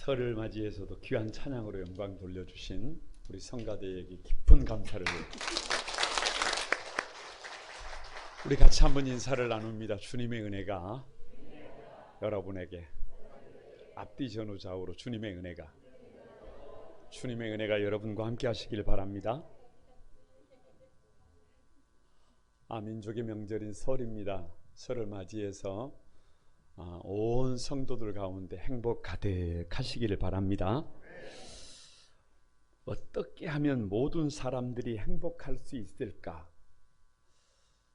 설을 맞이해서도 귀한 찬양으로 영광 돌려주신 우리 성가대에게 깊은 감사를 우리 같이 한번 인사를 나눕니다. 주님의 은혜가 여러분에게 앞뒤 전후 좌우로 주님의 은혜가 여러분과 함께 하시길 바랍니다. 민족의 명절인 설입니다. 설을 맞이해서 온 성도들 가운데 행복 가득하시기를 바랍니다. 어떻게 하면 모든 사람들이 행복할 수 있을까?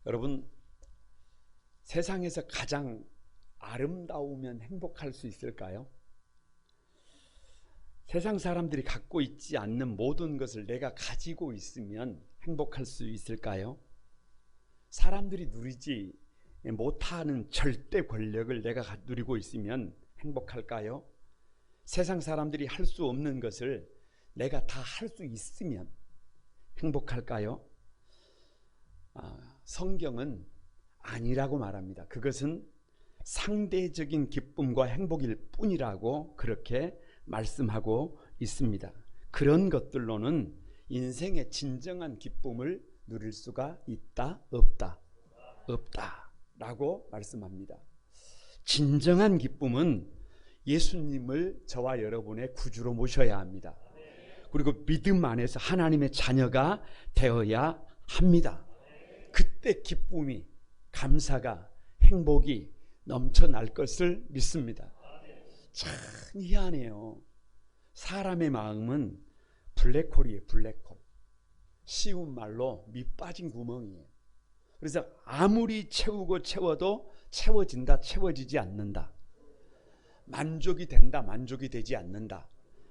여러분, 세상에서 가장 아름다우면 행복할 수 있을까요? 세상 사람들이 갖고 있지 않는 모든 것을 내가 가지고 있으면 행복할 수 있을까요? 사람들이 누리지 못하는 절대 권력을 내가 누리고 있으면 행복할까요? 세상 사람들이 할 수 없는 것을 내가 다 할 수 있으면 행복할까요? 성경은 아니라고 말합니다. 그것은 상대적인 기쁨과 행복일 뿐이라고 그렇게 말씀하고 있습니다. 그런 것들로는 인생의 진정한 기쁨을 누릴 수가 있다, 없다? 없다라고 말씀합니다. 진정한 기쁨은 예수님을 저와 여러분의 구주로 모셔야 합니다. 그리고 믿음 안에서 하나님의 자녀가 되어야 합니다. 그때 기쁨이, 감사가, 행복이 넘쳐날 것을 믿습니다. 참 희한해요. 사람의 마음은 블랙홀이에요. 블랙홀. 쉬운 말로 밑 빠진 구멍이에요. 그래서 아무리 채우고 채워도 채워진다, 채워지지 않는다. 만족이 된다, 만족이 되지 않는다.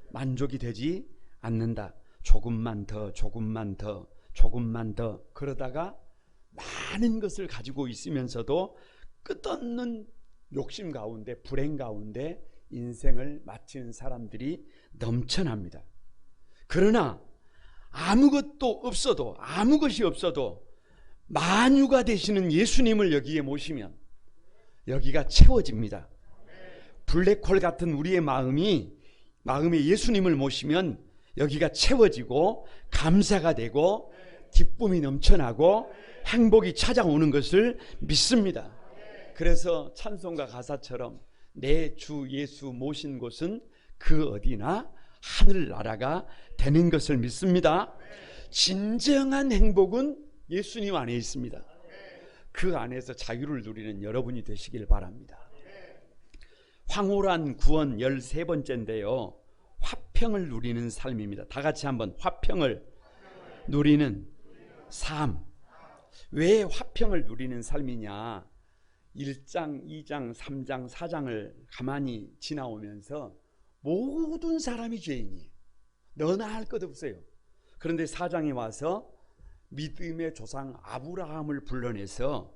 만족이 되지 않는다. 조금만 더, 조금만 더, 조금만 더 그러다가 많은 것을 가지고 있으면서도 끝없는 욕심 가운데, 불행 가운데 인생을 마치는 사람들이 넘쳐납니다. 그러나 아무것도 없어도, 아무 것이 없어도 만유가 되시는 예수님을 여기에 모시면 여기가 채워집니다. 블랙홀 같은 우리의 마음에 예수님을 모시면 여기가 채워지고 감사가 되고 기쁨이 넘쳐나고 행복이 찾아오는 것을 믿습니다. 그래서 찬송가 가사처럼 내 주 예수 모신 곳은 그 어디나 하늘나라가 되는 것을 믿습니다. 진정한 행복은 예수님 안에 있습니다. 그 안에서 자유를 누리는 여러분이 되시길 바랍니다. 황홀한 구원 13번째인데요. 화평을 누리는 삶입니다. 다 같이 한번 화평을 누리는 삶. 왜 화평을 누리는 삶이냐? 1장, 2장, 3장, 4장을 가만히 지나오면서 모든 사람이 죄인이에요. 너나 할 것 없어요. 그런데 4장에 와서 믿음의 조상 아브라함을 불러내서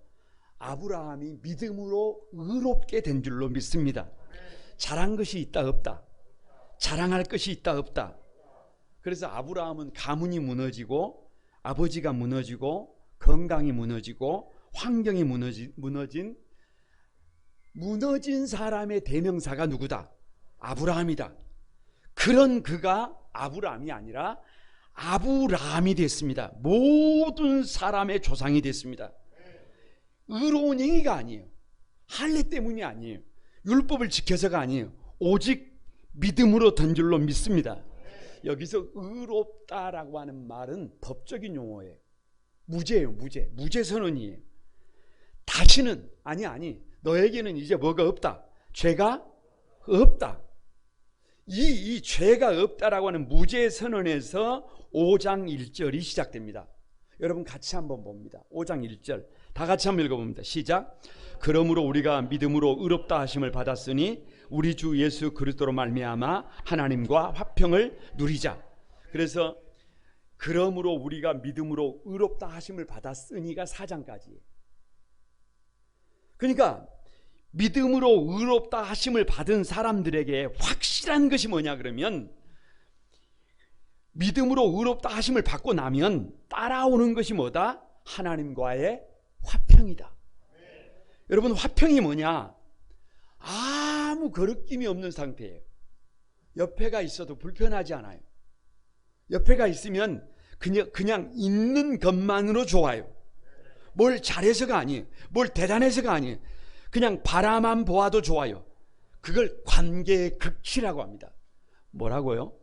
아브라함이 믿음으로 의롭게 된 줄로 믿습니다. 잘한 것이 있다 없다? 자랑할 것이 있다 없다? 그래서 아브라함은 가문이 무너지고 아버지가 무너지고 건강이 무너지고 환경이 무너진 사람의 대명사가 누구다? 아브라함이다. 그런 그가 아브라함이 아니라 아브라함이 됐습니다. 모든 사람의 조상이 됐습니다. 의로운 행위가 아니에요. 할례 때문이 아니에요. 율법을 지켜서가 아니에요. 오직 믿음으로 된 줄로 믿습니다. 여기서 의롭다라고 하는 말은 법적인 용어예요. 무죄예요. 무죄 선언이에요. 다시는 아니 너에게는 이제 뭐가 없다. 죄가 없다. 이 죄가 없다라고 하는 무죄 선언에서 5장 1절이 시작됩니다. 여러분 같이 한번 봅니다. 5장 1절 다 같이 한번 읽어봅니다. 시작. 그러므로 우리가 믿음으로 의롭다 하심을 받았으니 우리 주 예수 그리스도로 말미암아 하나님과 화평을 누리자. 그래서 그러므로 우리가 믿음으로 의롭다 하심을 받았으니가 4장까지예요. 그러니까 믿음으로 의롭다 하심을 받은 사람들에게 확실한 것이 뭐냐 그러면 믿음으로 의롭다 하심을 받고 나면 따라오는 것이 뭐다? 하나님과의 화평이다. 여러분 화평이 뭐냐? 아무 거리낌이 없는 상태예요. 옆에가 있어도 불편하지 않아요. 옆에가 있으면 그냥 있는 것만으로 좋아요. 뭘 잘해서가 아니에요. 뭘 대단해서가 아니에요. 그냥 바라만 보아도 좋아요. 그걸 관계의 극치라고 합니다. 뭐라고요?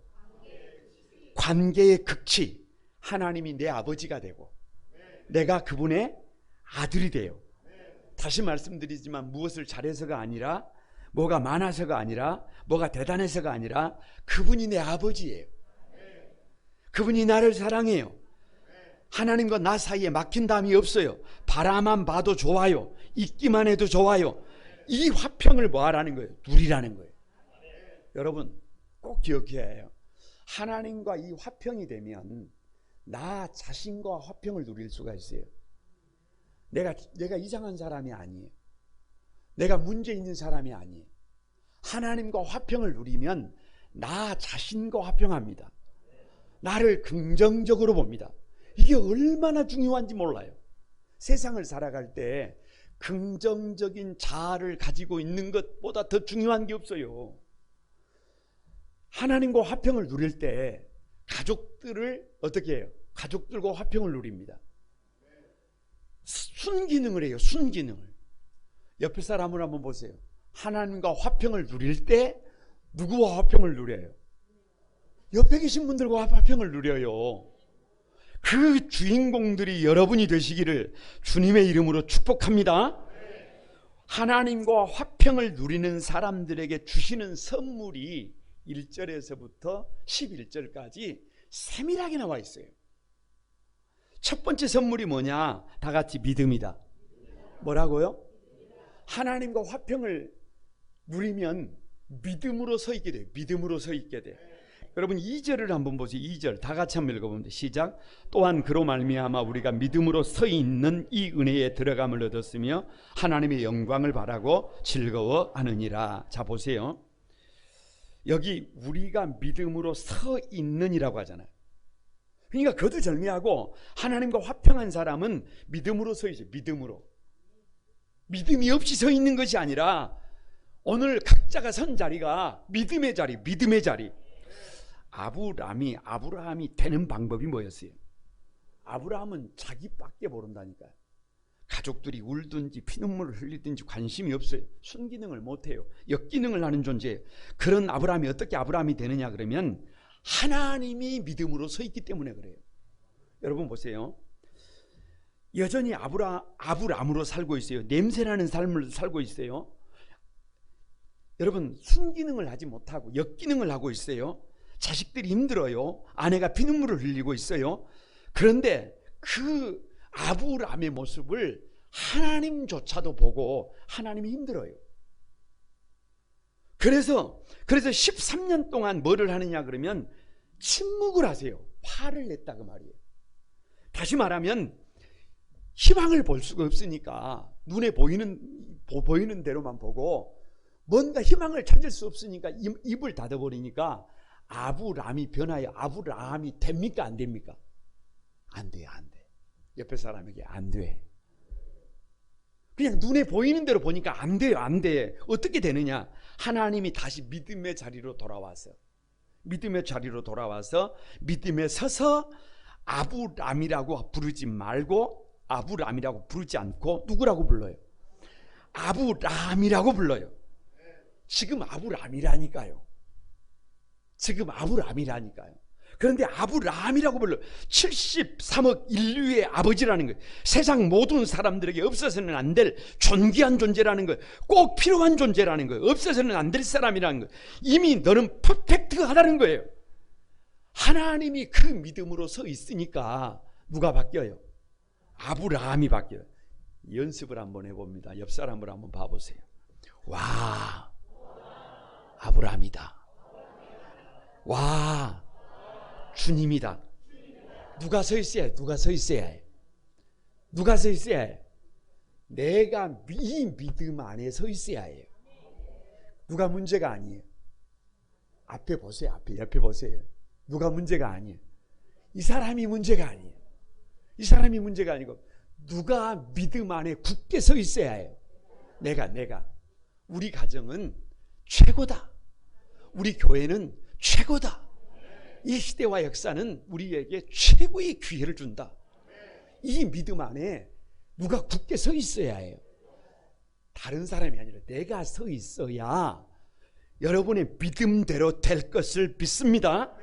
관계의 극치. 하나님이 내 아버지가 되고 내가 그분의 아들이 돼요. 다시 말씀드리지만 무엇을 잘해서가 아니라, 뭐가 많아서가 아니라, 뭐가 대단해서가 아니라 그분이 내 아버지예요. 그분이 나를 사랑해요. 하나님과 나 사이에 막힌 담이 없어요. 바라만 봐도 좋아요. 있기만 해도 좋아요. 이 화평을 뭐 하라는 거예요? 누리라는 거예요. 여러분 꼭 기억해야 해요. 하나님과 이 화평이 되면 나 자신과 화평을 누릴 수가 있어요. 내가 이상한 사람이 아니에요. 내가 문제 있는 사람이 아니에요. 하나님과 화평을 누리면 나 자신과 화평합니다. 나를 긍정적으로 봅니다. 이게 얼마나 중요한지 몰라요. 세상을 살아갈 때 긍정적인 자아를 가지고 있는 것보다 더 중요한 게 없어요. 하나님과 화평을 누릴 때 가족들을 어떻게 해요? 가족들과 화평을 누립니다. 순기능을 해요. 순기능을. 옆에 사람을 한번 보세요. 하나님과 화평을 누릴 때 누구와 화평을 누려요? 옆에 계신 분들과 화평을 누려요. 그 주인공들이 여러분이 되시기를 주님의 이름으로 축복합니다. 하나님과 화평을 누리는 사람들에게 주시는 선물이 1절에서부터 11절까지 세밀하게 나와 있어요. 첫 번째 선물이 뭐냐? 다 같이 믿음이다. 뭐라고요? 하나님과 화평을 누리면 믿음으로 서 있게 돼요. 믿음으로 서 있게 돼요. 여러분 2절을 한번 보세요. 2절 다 같이 한번 읽어보면 돼요. 시작. 또한 그로 말미암아 우리가 믿음으로 서 있는 이 은혜에 들어감을 얻었으며 하나님의 영광을 바라고 즐거워하느니라. 자 보세요. 여기 우리가 믿음으로 서 있는이라고 하잖아요. 그러니까 거두절미하고 하나님과 화평한 사람은 믿음으로 서 있어요. 믿음으로. 믿음이 없이 서 있는 것이 아니라 오늘 각자가 선 자리가 믿음의 자리, 믿음의 자리. 아브라함이 되는 방법이 뭐였어요? 아브라함은 자기밖에 모른다니까요. 가족들이 울든지 피눈물을 흘리든지 관심이 없어요. 순기능을 못해요. 역기능을 하는 존재예요. 그런 아브라함이 어떻게 아브라함이 되느냐 그러면 하나님이 믿음으로 서 있기 때문에 그래요. 여러분 보세요. 여전히 아브라함으로 살고 있어요. 냄새나는 삶을 살고 있어요. 여러분 순기능을 하지 못하고 역기능을 하고 있어요. 자식들이 힘들어요. 아내가 피눈물을 흘리고 있어요. 그런데 그 아브라함의 모습을 하나님조차도 보고 하나님이 힘들어요. 그래서 13년 동안 뭐를 하느냐 그러면 침묵을 하세요. 화를 냈다 그 말이에요. 다시 말하면 희망을 볼 수가 없으니까 눈에 보이는 대로만 보고 뭔가 희망을 찾을 수 없으니까 입을 닫아버리니까 아브라함이 변하여 아브라함이 됩니까 안 됩니까? 안 돼요. 안 돼. 옆에 사람에게 안 돼. 그냥 눈에 보이는 대로 보니까 안 돼요. 안 돼. 어떻게 되느냐? 하나님이 다시 믿음의 자리로 돌아와서 믿음에 서서 아브라함이라고 부르지 말고 아브라함이라고 부르지 않고 누구라고 불러요? 아브라함이라고 불러요. 지금 아브라함이라니까요. 그런데 아브라함이라고 불러요. 73억 인류의 아버지라는 거예요. 세상 모든 사람들에게 없어서는 안 될 존귀한 존재라는 거예요. 꼭 필요한 존재라는 거예요. 없어서는 안 될 사람이라는 거예요. 이미 너는 퍼펙트하다는 거예요. 하나님이 그 믿음으로 서 있으니까 누가 바뀌어요? 아브라함이 바뀌어요. 연습을 한번 해봅니다. 옆 사람을 한번 봐보세요. 와, 아브라함이다. 와, 주님이다. 누가 서 있어야 해? 누가 서 있어야 해? 누가 서 있어야 해? 내가 이 믿음 안에 서 있어야 해요. 누가 문제가 아니에요. 앞에 보세요. 옆에 보세요. 누가 문제가 아니에요. 이 사람이 문제가 아니에요. 이 사람이 문제가 아니고 누가 믿음 안에 굳게 서 있어야 해요. 내가 우리 가정은 최고다. 우리 교회는 최고다. 이 시대와 역사는 우리에게 최고의 기회를 준다. 이 믿음 안에 누가 굳게 서 있어야 해요. 다른 사람이 아니라 내가 서 있어야 여러분의 믿음대로 될 것을 믿습니다.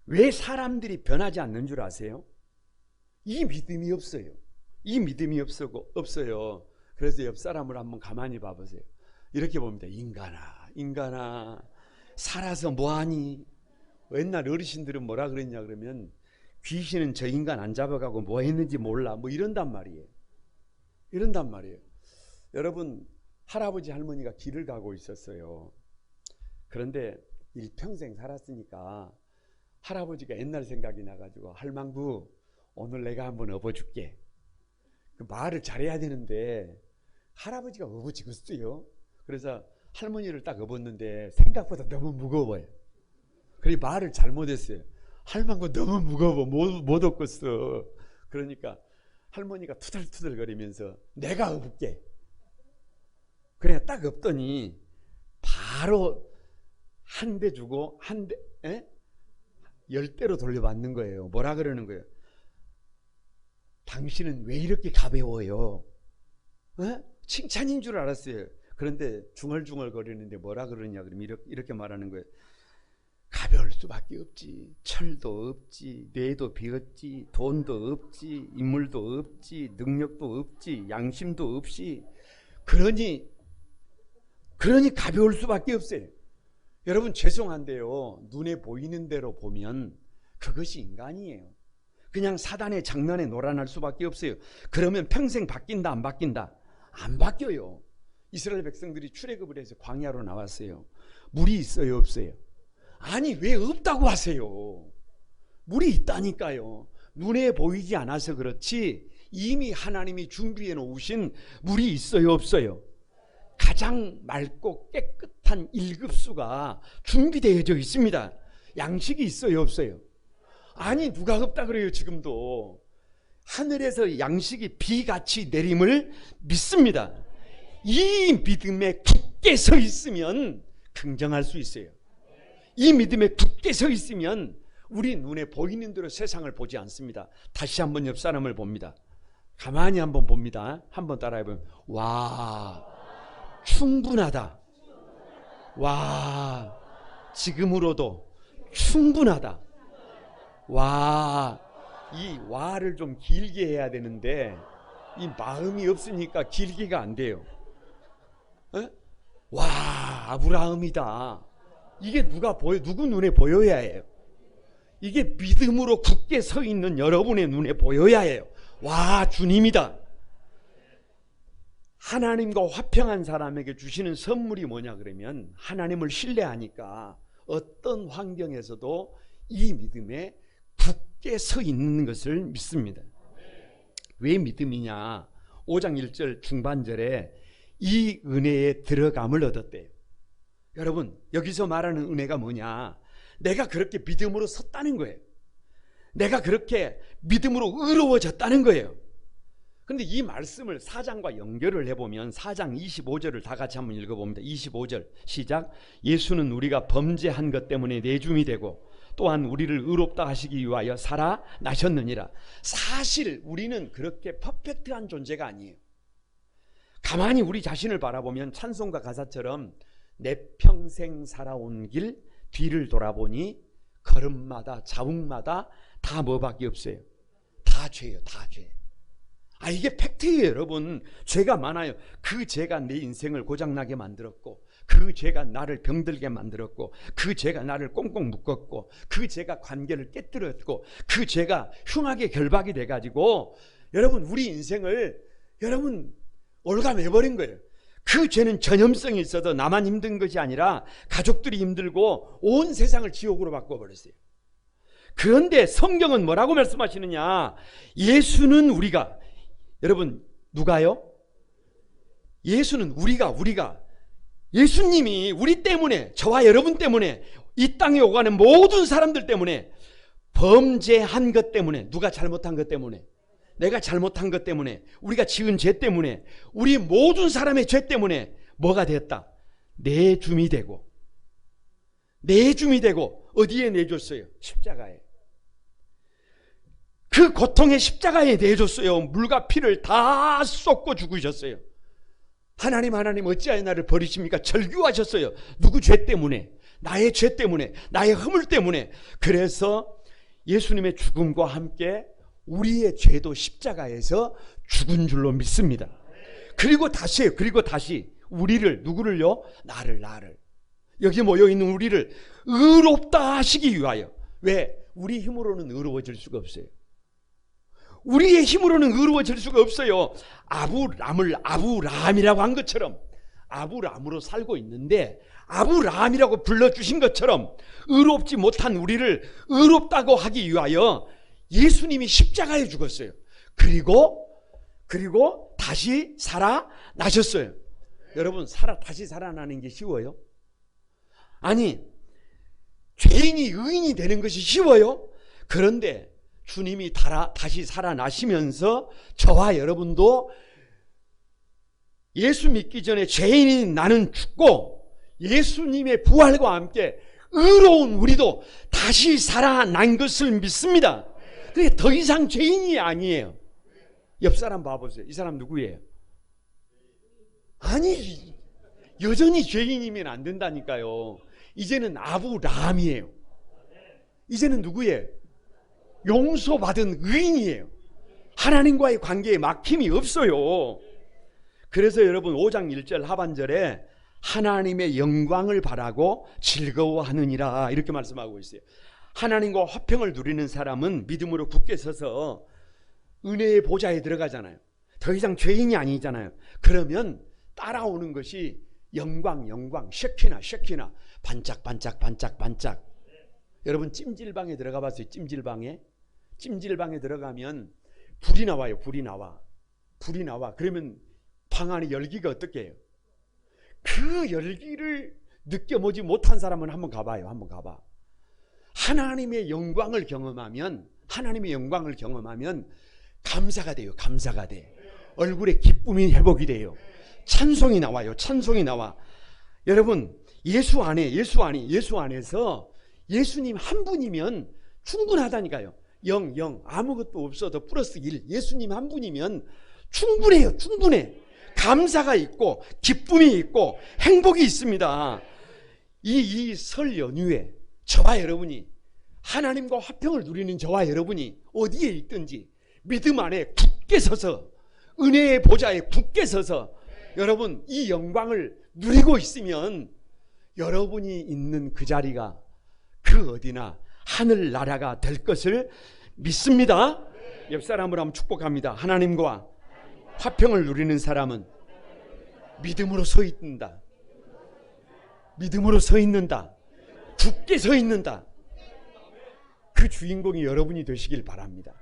왜 사람들이 변하지 않는 줄 아세요? 이 믿음이 없어요. 이 믿음이 없어요. 그래서 옆 사람을 한번 가만히 봐보세요. 이렇게 봅니다. 인간아 살아서 뭐하니? 옛날 어르신들은 뭐라 그랬냐 그러면 귀신은 저 인간 안 잡아가고 뭐 했는지 몰라 뭐 이런단 말이에요. 여러분, 할아버지 할머니가 길을 가고 있었어요. 그런데 일평생 살았으니까 할아버지가 옛날 생각이 나가지고 할망구 오늘 내가 한번 업어줄게. 그 말을 잘해야 되는데 할아버지가 업어지겠어요. 그래서 할머니를 딱 업었는데 생각보다 너무 무거워요. 그래서 말을 잘못했어요. 할망구 너무 무거워 못 업겠어. 그러니까 할머니가 투덜투덜거리면서 내가 업을게. 그래 딱 업더니 바로 한 대 주고 한 대 10대로 돌려받는 거예요. 뭐라 그러는 거예요? 당신은 왜 이렇게 가벼워요? 칭찬인 줄 알았어요. 그런데 중얼중얼 거리는데 뭐라 그러냐 그러면 이렇게 말하는 거예요. 가벼울 수밖에 없지. 철도 없지, 뇌도 비었지, 돈도 없지, 인물도 없지, 능력도 없지, 양심도 없이 그러니 가벼울 수밖에 없어요. 여러분 죄송한데요, 눈에 보이는 대로 보면 그것이 인간이에요. 그냥 사단의 장난에 놀아날 수밖에 없어요. 그러면 평생 바뀐다 안 바뀐다? 안 바뀌어요. 이스라엘 백성들이 출애굽을 해서 광야로 나왔어요. 물이 있어요 없어요? 아니 왜 없다고 하세요? 물이 있다니까요. 눈에 보이지 않아서 그렇지 이미 하나님이 준비해 놓으신 물이 있어요 없어요? 가장 맑고 깨끗한 1급수가 준비되어져 있습니다. 양식이 있어요 없어요? 아니 누가 없다 그래요. 지금도 하늘에서 양식이 비같이 내림을 믿습니다. 이 믿음에 굳게 서 있으면 긍정할 수 있어요. 이 믿음에 굳게 서 있으면 우리 눈에 보이는 대로 세상을 보지 않습니다. 다시 한번 옆 사람을 봅니다. 가만히 한번 봅니다. 한번 따라해보면 와 충분하다. 와 지금으로도 충분하다. 와, 이 와를 좀 길게 해야 되는데 이 마음이 없으니까 길게가 안 돼요. 와 아브라함이다. 이게 누구 눈에 보여야 해요. 이게 믿음으로 굳게 서 있는 여러분의 눈에 보여야 해요. 와 주님이다. 하나님과 화평한 사람에게 주시는 선물이 뭐냐 그러면 하나님을 신뢰하니까 어떤 환경에서도 이 믿음에 굳게 서 있는 것을 믿습니다. 왜 믿음이냐? 5장 1절 중반절에 이 은혜에 들어감을 얻었대요. 여러분 여기서 말하는 은혜가 뭐냐? 내가 그렇게 믿음으로 섰다는 거예요. 내가 그렇게 믿음으로 의로워졌다는 거예요. 그런데 이 말씀을 4장과 연결을 해보면 4장 25절을 다 같이 한번 읽어봅니다. 25절 시작. 예수는 우리가 범죄한 것 때문에 내줌이 되고 또한 우리를 의롭다 하시기 위하여 살아나셨느니라. 사실 우리는 그렇게 퍼펙트한 존재가 아니에요. 가만히 우리 자신을 바라보면 찬송가 가사처럼 내 평생 살아온 길 뒤를 돌아보니 걸음마다 자욱마다 다 뭐밖에 없어요? 다 죄예요. 다 죄. 이게 팩트예요. 여러분 죄가 많아요. 그 죄가 내 인생을 고장나게 만들었고 그 죄가 나를 병들게 만들었고 그 죄가 나를 꽁꽁 묶었고 그 죄가 관계를 깨뜨렸고 그 죄가 흉하게 결박이 돼가지고 여러분 우리 인생을 여러분 올가매버린 거예요. 그 죄는 전염성이 있어도 나만 힘든 것이 아니라 가족들이 힘들고 온 세상을 지옥으로 바꿔버렸어요. 그런데 성경은 뭐라고 말씀하시느냐? 예수는 우리가 여러분 누가요? 예수는 우리가 예수님이 우리 때문에 저와 여러분 때문에 이 땅에 오가는 모든 사람들 때문에 범죄한 것 때문에 누가 잘못한 것 때문에 내가 잘못한 것 때문에 우리가 지은 죄 때문에 우리 모든 사람의 죄 때문에 뭐가 되었다? 내 줌이 되고 내줌이 되고 어디에 내줬어요? 십자가에. 그 고통의 십자가에 내줬어요. 물과 피를 다 쏟고 죽으셨어요. 하나님 어찌하여 나를 버리십니까? 절규하셨어요. 누구 죄 때문에? 나의 죄 때문에, 나의 허물 때문에. 그래서 예수님의 죽음과 함께 우리의 죄도 십자가에서 죽은 줄로 믿습니다. 그리고 다시 우리를, 누구를요? 나를 여기 모여있는 우리를 의롭다 하시기 위하여. 왜? 우리 힘으로는 의로워질 수가 없어요. 우리의 힘으로는 의로워질 수가 없어요. 아브라함이라고 한 것처럼 아브라함으로 살고 있는데 아브라함이라고 불러주신 것처럼 의롭지 못한 우리를 의롭다고 하기 위하여 예수님이 십자가에 죽었어요. 그리고 다시 살아나셨어요. 여러분, 다시 살아나는 게 쉬워요? 아니, 죄인이 의인이 되는 것이 쉬워요? 그런데 주님이 다시 살아나시면서 저와 여러분도 예수 믿기 전에 죄인인 나는 죽고 예수님의 부활과 함께 의로운 우리도 다시 살아난 것을 믿습니다. 그게 더 이상 죄인이 아니에요. 옆 사람 봐보세요. 이 사람 누구예요? 아니, 여전히 죄인이면 안 된다니까요. 이제는 아브라함이에요. 이제는 누구예요? 용서받은 의인이에요. 하나님과의 관계에 막힘이 없어요. 그래서 여러분 5장 1절 하반절에 하나님의 영광을 바라고 즐거워하느니라 이렇게 말씀하고 있어요. 하나님과 화평을 누리는 사람은 믿음으로 굳게 서서 은혜의 보좌에 들어가잖아요. 더 이상 죄인이 아니잖아요. 그러면 따라오는 것이 영광, 쉐키나 반짝. 여러분 찜질방에 들어가 봤어요? 찜질방에 들어가면 불이 나와요. 불이 나와. 그러면 방 안에 열기가 어떻게 해요? 그 열기를 느껴보지 못한 사람은 한번 가봐요. 하나님의 영광을 경험하면 감사가 돼요. 얼굴에 기쁨이 회복이 돼요. 찬송이 나와요. 여러분, 예수 안에서 예수님 한 분이면 충분하다니까요. 0 아무것도 없어도 플러스 1 예수님 한 분이면 충분해요. 감사가 있고 기쁨이 있고 행복이 있습니다. 이 설 연휴에 저와 여러분이 하나님과 화평을 누리는 저와 여러분이 어디에 있든지 믿음 안에 굳게 서서 은혜의 보좌에 굳게 서서 여러분 이 영광을 누리고 있으면 여러분이 있는 그 자리가 그 어디나 하늘나라가 될 것을 믿습니다. 옆 사람으로 한번 축복합니다. 하나님과 화평을 누리는 사람은 믿음으로 서 있는다. 굳게 서 있는다. 그 주인공이 여러분이 되시길 바랍니다.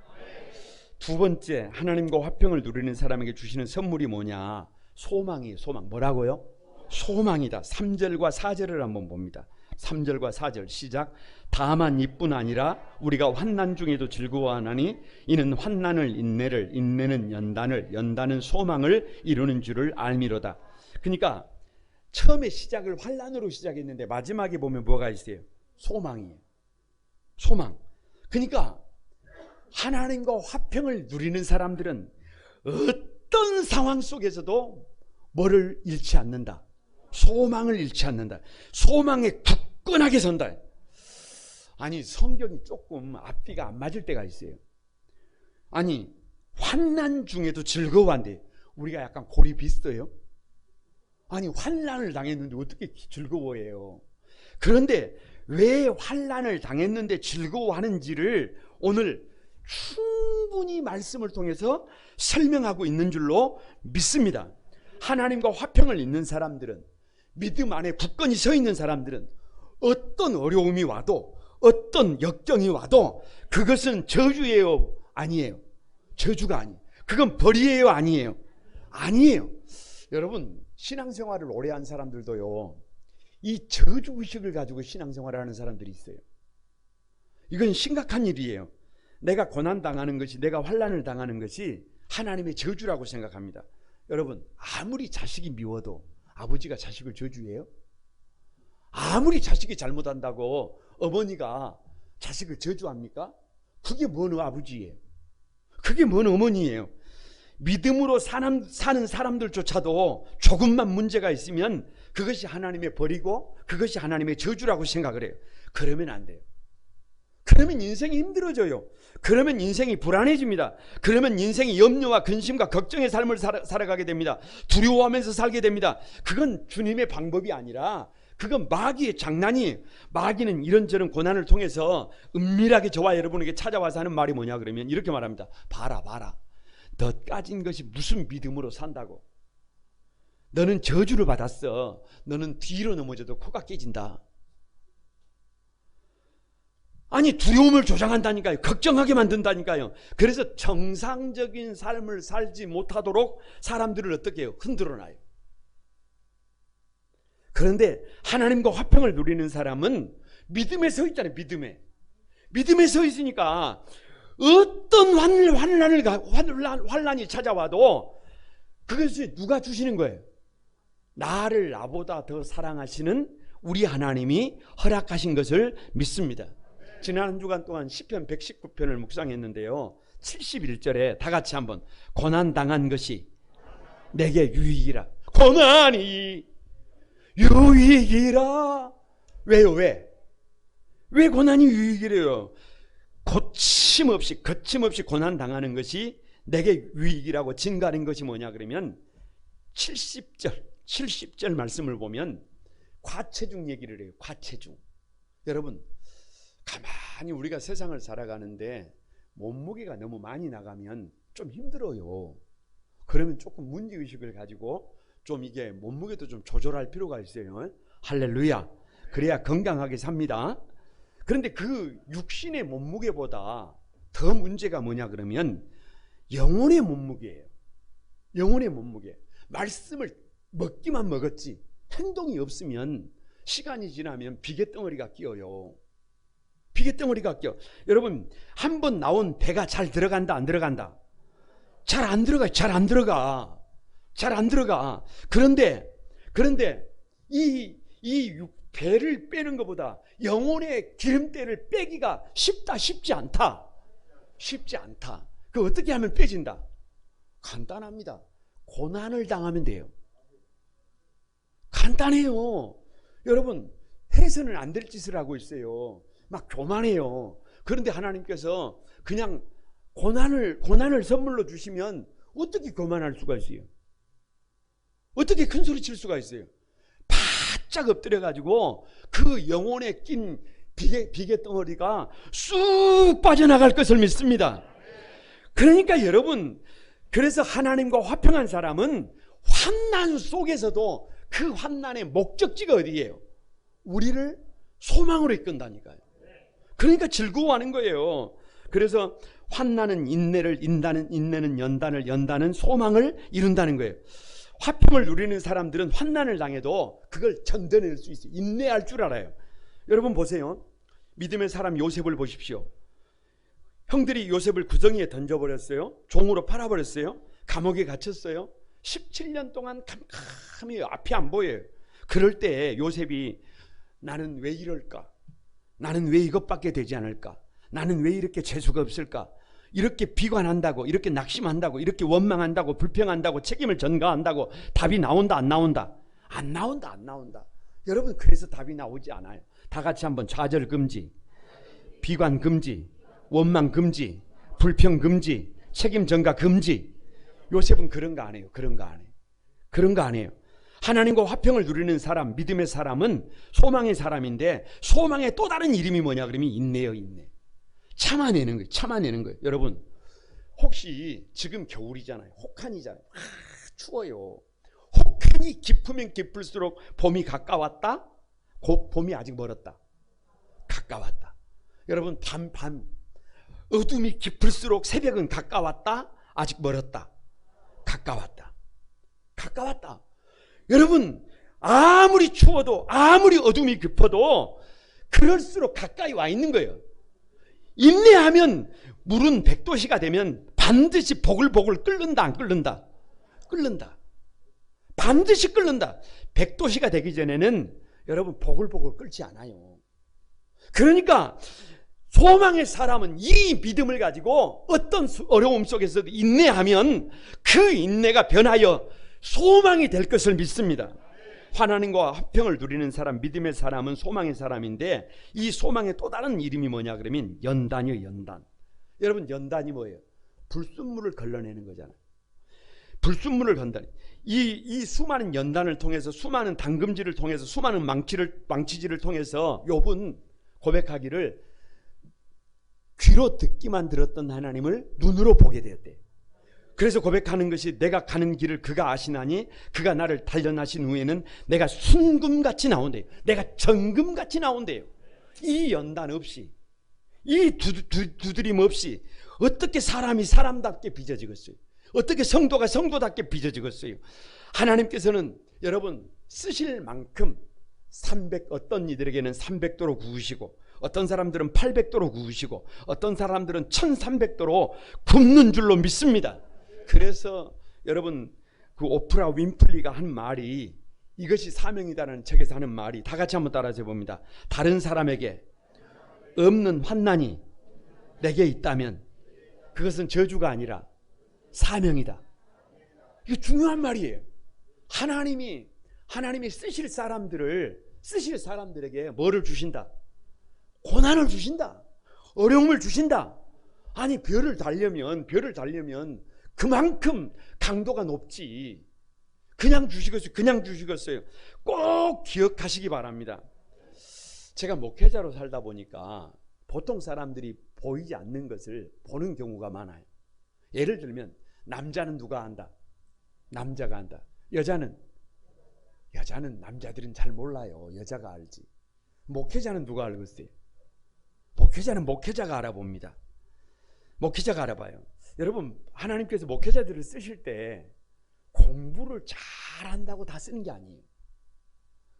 두 번째, 하나님과 화평을 누리는 사람에게 주시는 선물이 뭐냐? 소망이에요. 뭐라고요? 소망이다. 3절과 4절을 한번 봅니다. 3절과 4절 시작. 다만 이뿐 아니라 우리가 환난 중에도 즐거워하나니 이는 환난을 인내를, 인내는 연단을, 연단은 소망을 이루는 줄을 알미로다. 그러니까 처음에 시작을 환난으로 시작했는데 마지막에 보면 뭐가 있어요? 소망이에요. 소망. 그러니까 하나님과 화평을 누리는 사람들은 어떤 상황 속에서도 뭐를 잃지 않는다? 소망을 잃지 않는다. 소망에 굳건하게 선다. 아니, 성경이 조금 앞뒤가 안 맞을 때가 있어요. 아니, 환난 중에도 즐거워한대. 우리가 약간 골이 비슷해요. 아니, 환난을 당했는데 어떻게 즐거워해요? 그런데 왜 환난을 당했는데 즐거워하는지를 오늘 충분히 말씀을 통해서 설명하고 있는 줄로 믿습니다. 하나님과 화평을 잇는 사람들은, 믿음 안에 굳건히 서 있는 사람들은 어떤 어려움이 와도, 어떤 역경이 와도 그것은 저주예요? 아니에요? 저주가 아니에요. 그건 벌이에요? 아니에요? 아니에요. 여러분, 신앙생활을 오래 한 사람들도요, 이 저주의식을 가지고 신앙생활을 하는 사람들이 있어요. 이건 심각한 일이에요. 내가 고난당하는 것이, 내가 환난을 당하는 것이 하나님의 저주라고 생각합니다. 여러분, 아무리 자식이 미워도 아버지가 자식을 저주해요? 아무리 자식이 잘못한다고 어머니가 자식을 저주합니까? 그게 뭔 아버지예요? 그게 뭔 어머니예요? 믿음으로 사는 사람들조차도 조금만 문제가 있으면 그것이 하나님의 벌이고 그것이 하나님의 저주라고 생각을 해요. 그러면 안 돼요. 그러면 인생이 힘들어져요. 그러면 인생이 불안해집니다. 그러면 인생이 염려와 근심과 걱정의 삶을 살아가게 됩니다. 두려워하면서 살게 됩니다. 그건 주님의 방법이 아니라 그건 마귀의 장난이에요. 마귀는 이런저런 고난을 통해서 은밀하게 저와 여러분에게 찾아와서 하는 말이 뭐냐 그러면 이렇게 말합니다. 봐라 너 까진 것이 무슨 믿음으로 산다고. 너는 저주를 받았어. 너는 뒤로 넘어져도 코가 깨진다. 아니 두려움을 조장한다니까요. 걱정하게 만든다니까요. 그래서 정상적인 삶을 살지 못하도록 사람들을 어떻게 해요? 흔들어놔요. 그런데 하나님과 화평을 누리는 사람은 믿음에 서 있잖아요. 믿음에 서 있으니까 어떤 환난이 찾아와도 그것을 누가 주시는 거예요? 나를 나보다 더 사랑하시는 우리 하나님이 허락하신 것을 믿습니다. 지난 한 주간 동안 시편 119편을 묵상했는데요. 71절에 다 같이 한번 고난당한 것이 내게 유익이라. 고난이 유익이라. 왜요? 왜 고난이 유익이래요? 거침없이 고난당하는 것이 내게 유익이라고 증가하는 것이 뭐냐 그러면 70절 말씀을 보면 과체중 얘기를 해요. 과체중. 여러분 가만히 우리가 세상을 살아가는데 몸무게가 너무 많이 나가면 좀 힘들어요. 그러면 조금 문제의식을 가지고 좀 이게 몸무게도 좀 조절할 필요가 있어요. 할렐루야. 그래야 건강하게 삽니다. 그런데 그 육신의 몸무게보다 더 문제가 뭐냐 그러면 영혼의 몸무게예요. 영혼의 몸무게. 말씀을 먹기만 먹었지 행동이 없으면 시간이 지나면 비계덩어리가 끼어요. 비계덩어리가 끼어. 여러분 한 번 나온 배가 잘 들어간다 안 들어간다? 잘 안 들어가. 그런데 이 배를 빼는 것보다 영혼의 기름때를 빼기가 쉽지 않다. 그 어떻게 하면 빼진다? 간단합니다. 고난을 당하면 돼요. 간단해요. 여러분 해서는 안 될 짓을 하고 있어요. 막 교만해요. 그런데 하나님께서 그냥 고난을 선물로 주시면 어떻게 교만할 수가 있어요? 어떻게 큰 소리 칠 수가 있어요? 바짝 엎드려가지고 그 영혼에 낀 비계 덩어리가 쑥 빠져나갈 것을 믿습니다. 그러니까 여러분, 그래서 하나님과 화평한 사람은 환난 속에서도 그 환난의 목적지가 어디예요? 우리를 소망으로 이끈다니까요. 그러니까 즐거워하는 거예요. 그래서 환난은 인내를 인다는, 인내는 연단을, 연단은 소망을 이룬다는 거예요. 화평을 누리는 사람들은 환난을 당해도 그걸 견뎌낼 수 있어요. 인내할 줄 알아요. 여러분 보세요. 믿음의 사람 요셉을 보십시오. 형들이 요셉을 구덩이에 던져버렸어요. 종으로 팔아버렸어요. 감옥에 갇혔어요. 17년 동안 캄캄해요. 앞이 안 보여요. 그럴 때 요셉이 나는 왜 이럴까? 나는 왜 이것밖에 되지 않을까? 나는 왜 이렇게 재수가 없을까? 이렇게 비관한다고, 이렇게 낙심한다고, 이렇게 원망한다고, 불평한다고, 책임을 전가한다고 답이 나온다 안 나온다? 안 나온다. 여러분 그래서 답이 나오지 않아요. 다 같이 한번 좌절 금지, 비관 금지, 원망 금지, 불평 금지, 책임 전가 금지. 요셉은 그런 거 안 해요. 그런 거 안 해요. 하나님과 화평을 누리는 사람, 믿음의 사람은 소망의 사람인데, 소망의 또 다른 이름이 뭐냐 그러면 인내요. 인내. 참아내는 거예요. 여러분 혹시 지금 겨울이잖아요. 혹한이잖아요. 추워요. 혹한이 깊으면 깊을수록 봄이 가까웠다? 봄이 아직 멀었다. 가까웠다. 여러분 밤 어둠이 깊을수록 새벽은 가까웠다? 아직 멀었다. 가까웠다. 여러분 아무리 추워도, 아무리 어둠이 깊어도 그럴수록 가까이 와 있는 거예요. 인내하면 물은 100도씨가 되면 반드시 보글보글 끓는다 안 끓는다? 끓는다. 반드시 끓는다. 100도씨가 되기 전에는 여러분 보글보글 끓지 않아요. 그러니까 소망의 사람은 이 믿음을 가지고 어떤 어려움 속에서도 인내하면 그 인내가 변하여 소망이 될 것을 믿습니다. 하나님과 화평을 누리는 사람, 믿음의 사람은 소망의 사람인데, 이 소망의 또 다른 이름이 뭐냐 그러면 연단이요. 연단. 여러분 연단이 뭐예요? 불순물을 걸러내는 거잖아요. 불순물을 건다. 이 수많은 연단을 통해서, 수많은 당금질을 통해서, 수많은 망치질을 통해서 욥은 고백하기를 귀로 듣기만 들었던 하나님을 눈으로 보게 되었대요. 그래서 고백하는 것이 내가 가는 길을 그가 아시나니 그가 나를 단련하신 후에는 내가 순금같이 나온대요. 내가 정금같이 나온대요. 이 연단 없이, 이 두드림 없이 어떻게 사람이 사람답게 빚어지겠어요? 어떻게 성도가 성도답게 빚어지겠어요? 하나님께서는 여러분 쓰실 만큼 어떤 이들에게는 300도로 구우시고, 어떤 사람들은 800도로 구우시고, 어떤 사람들은 1300도로 굽는 줄로 믿습니다. 그래서 여러분 그 오프라 윈플리가 한 말이, 이것이 사명이다라는 책에서 하는 말이, 다 같이 한번 따라해 봅니다. 다른 사람에게 없는 환난이 내게 있다면 그것은 저주가 아니라 사명이다. 이거 중요한 말이에요. 하나님이 쓰실 사람들에게 뭐를 주신다? 고난을 주신다. 어려움을 주신다. 아니 별을 달려면 그만큼 강도가 높지. 그냥 주시겠어요. 꼭 기억하시기 바랍니다. 제가 목회자로 살다 보니까 보통 사람들이 보이지 않는 것을 보는 경우가 많아요. 예를 들면 남자는 누가 안다? 남자가 안다. 여자는 남자들은 잘 몰라요. 여자가 알지. 목회자는 누가 알겠어요? 목회자는 목회자가 알아봅니다. 목회자가 알아봐요. 여러분 하나님께서 목회자들을 쓰실 때 공부를 잘한다고 다 쓰는 게 아니에요.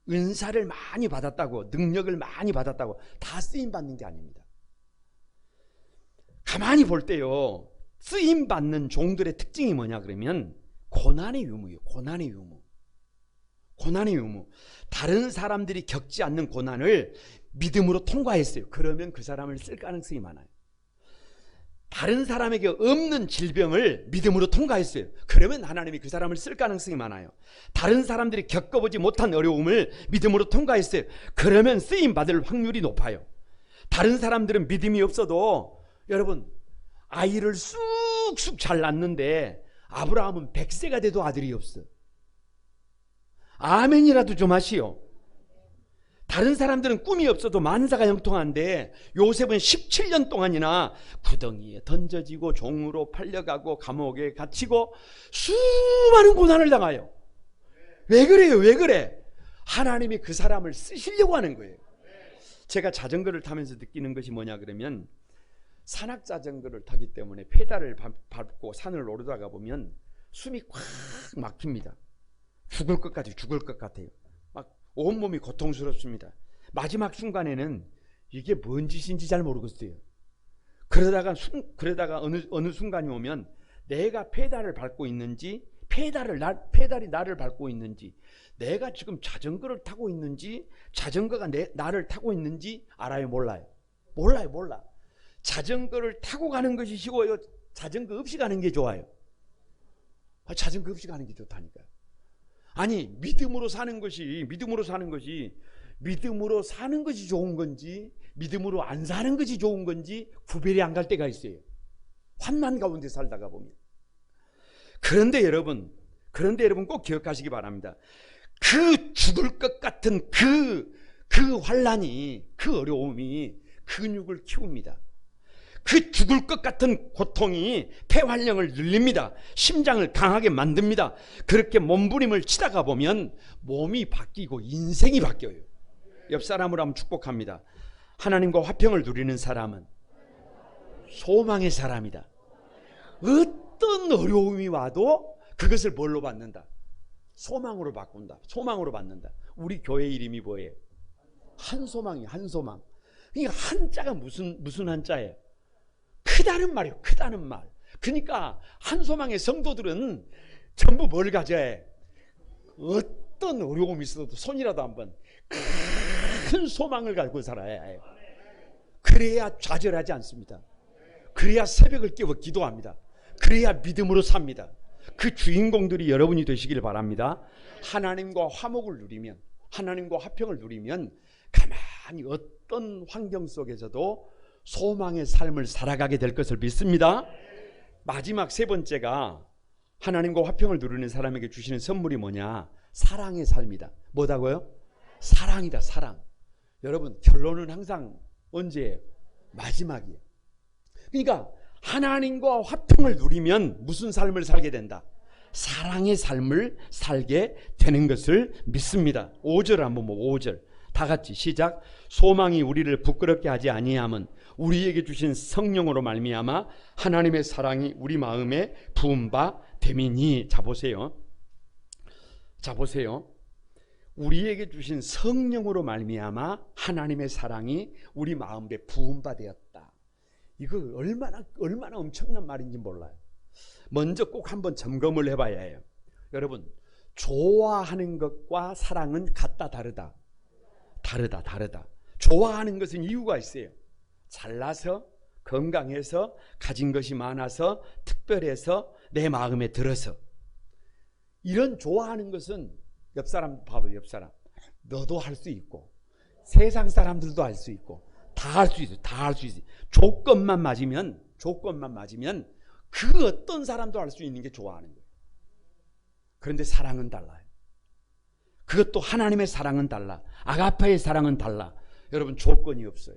은사를 많이 받았다고, 능력을 많이 받았다고 다 쓰임받는 게 아닙니다. 가만히 볼 때요, 쓰임받는 종들의 특징이 뭐냐 그러면 고난의 유무예요. 고난의 유무. 다른 사람들이 겪지 않는 고난을 믿음으로 통과했어요. 그러면 그 사람을 쓸 가능성이 많아요. 다른 사람에게 없는 질병을 믿음으로 통과했어요. 그러면 하나님이 그 사람을 쓸 가능성이 많아요. 다른 사람들이 겪어보지 못한 어려움을 믿음으로 통과했어요. 그러면 쓰임받을 확률이 높아요. 다른 사람들은 믿음이 없어도 여러분 아이를 쑥쑥 잘 낳는데 아브라함은 100세가 돼도 아들이 없어. 아멘이라도 좀 하시오. 다른 사람들은 꿈이 없어도 만사가 형통한데 요셉은 17년 동안이나 구덩이에 던져지고 종으로 팔려가고 감옥에 갇히고 수많은 고난을 당하여. 왜 그래요? 왜 그래? 하나님이 그 사람을 쓰시려고 하는 거예요. 제가 자전거를 타면서 느끼는 것이 뭐냐 그러면, 산악 자전거를 타기 때문에 페달을 밟고 산을 오르다가 보면 숨이 꽉 막힙니다. 죽을 것 같아요. 막 온몸이 고통스럽습니다. 마지막 순간에는 이게 뭔 짓인지 잘 모르겠어요. 그러다가 어느 순간이 오면 내가 페달을 밟고 있는지, 페달이 나를 밟고 있는지, 내가 지금 자전거를 타고 있는지, 자전거가 나를 타고 있는지 알아요? 몰라요? 몰라. 자전거를 타고 가는 것이 쉬워요? 자전거 없이 가는 게 좋아요? 자전거 없이 가는 게 좋다니까요. 아니 믿음으로 사는 것이 좋은 건지 믿음으로 안 사는 것이 좋은 건지 구별이 안 갈 때가 있어요. 환난 가운데 살다가 보면. 그런데 여러분 꼭 기억하시기 바랍니다. 그 죽을 것 같은 그 환난이, 그 어려움이 근육을 키웁니다. 그 죽을 것 같은 고통이 폐활량을 늘립니다. 심장을 강하게 만듭니다. 그렇게 몸부림을 치다가 보면 몸이 바뀌고 인생이 바뀌어요. 옆 사람으로 한번 축복합니다. 하나님과 화평을 누리는 사람은 소망의 사람이다. 어떤 어려움이 와도 그것을 뭘로 받는다? 소망으로 바꾼다. 소망으로 받는다. 우리 교회 이름이 뭐예요? 한소망이에요. 한소망. 그러니까 한자가 무슨 한자예요? 크다는 말이에요. 크다는 말. 그러니까 한소망의 성도들은 전부 뭘 가져야 해? 어떤 어려움이 있어도 손이라도 한번 큰 소망을 가지고 살아야 해요. 그래야 좌절하지 않습니다. 그래야 새벽을 깨워 기도합니다. 그래야 믿음으로 삽니다. 그 주인공들이 여러분이 되시길 바랍니다. 하나님과 화목을 누리면, 하나님과 화평을 누리면 가만히 어떤 환경 속에서도 소망의 삶을 살아가게 될 것을 믿습니다. 마지막 세 번째가 하나님과 화평을 누리는 사람에게 주시는 선물이 뭐냐? 사랑의 삶이다. 뭐다고요? 사랑이다. 사랑. 여러분, 결론은 항상 언제예요? 마지막이에요. 그러니까 하나님과 화평을 누리면 무슨 삶을 살게 된다? 사랑의 삶을 살게 되는 것을 믿습니다. 5절 한번 보고 5절 다 같이 시작. 소망이 우리를 부끄럽게 하지 아니함은 우리에게 주신 성령으로 말미암아 하나님의 사랑이 우리 마음에 부은 바 됨이니. 자 보세요. 우리에게 주신 성령으로 말미암아 하나님의 사랑이 우리 마음에 부은 바 되었다. 이거 얼마나 엄청난 말인지 몰라요. 먼저 꼭 한번 점검을 해봐야 해요. 여러분, 좋아하는 것과 사랑은 같다 다르다? 다르다. 좋아하는 것은 이유가 있어요. 잘나서, 건강해서, 가진 것이 많아서, 특별해서, 내 마음에 들어서. 이런 좋아하는 것은 옆 사람 봐봐요. 옆 사람. 너도 할 수 있고 세상 사람들도 할 수 있고 다 할 수 있어. 조건만 맞으면 그 어떤 사람도 할 수 있는 게 좋아하는 거예요. 그런데 사랑은 달라요. 그것도 하나님의 사랑은 달라. 아가파의 사랑은 달라. 여러분, 조건이 없어요.